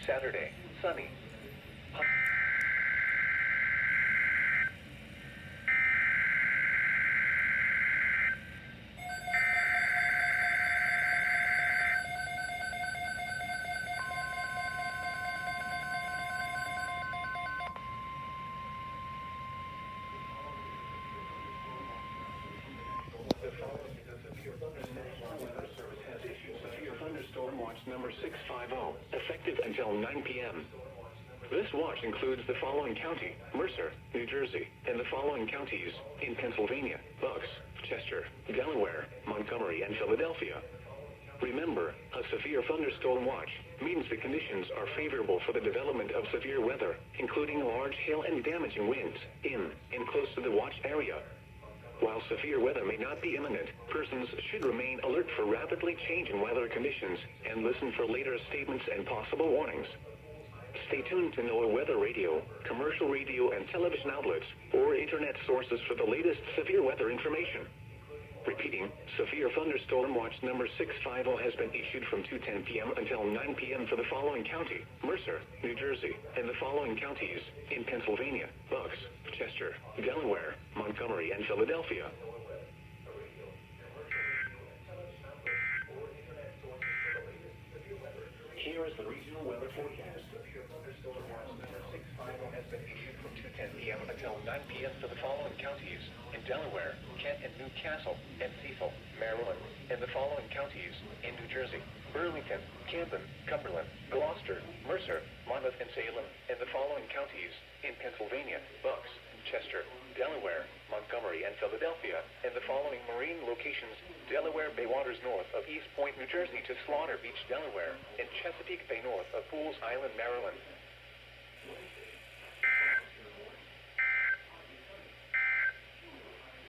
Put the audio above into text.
Saturday, sunny. Severe Thunderstorm Watch number 650, effective until 9 p.m. This watch includes the following county: Mercer, New Jersey, and the following counties in Pennsylvania: Bucks, Chester, Delaware, Montgomery, and Philadelphia. Remember, a severe thunderstorm watch means the conditions are favorable for the development of severe weather, including large hail and damaging winds in and close to the watch area. While severe weather may not be imminent, persons should remain alert for rapidly changing weather conditions and listen for later statements and possible warnings. Stay tuned to NOAA weather radio, commercial radio and television outlets, or internet sources for the latest severe weather information. Repeating, Severe Thunderstorm Watch number 650 has been issued from 2:10 p.m. until 9 p.m. for the following county: Mercer, New Jersey, and the following counties in Pennsylvania: Bucks, Chester, Delaware, Montgomery, and Philadelphia. Here is the regional weather forecast. Severe Thunderstorm Watch number 650 has been issued from 2:10 p.m. until 9 p.m. for the following counties in Delaware, Kent and Newcastle, and Cecil, Maryland, and the following counties in New Jersey: Burlington, Camden, Cumberland, Gloucester, Mercer, Monmouth, and Salem, and the following counties in Pennsylvania: Bucks, Chester, Delaware, Montgomery, and Philadelphia, and the following marine locations: Delaware Bay waters north of East Point, New Jersey to Slaughter Beach, Delaware, and Chesapeake Bay north of Pools Island, Maryland.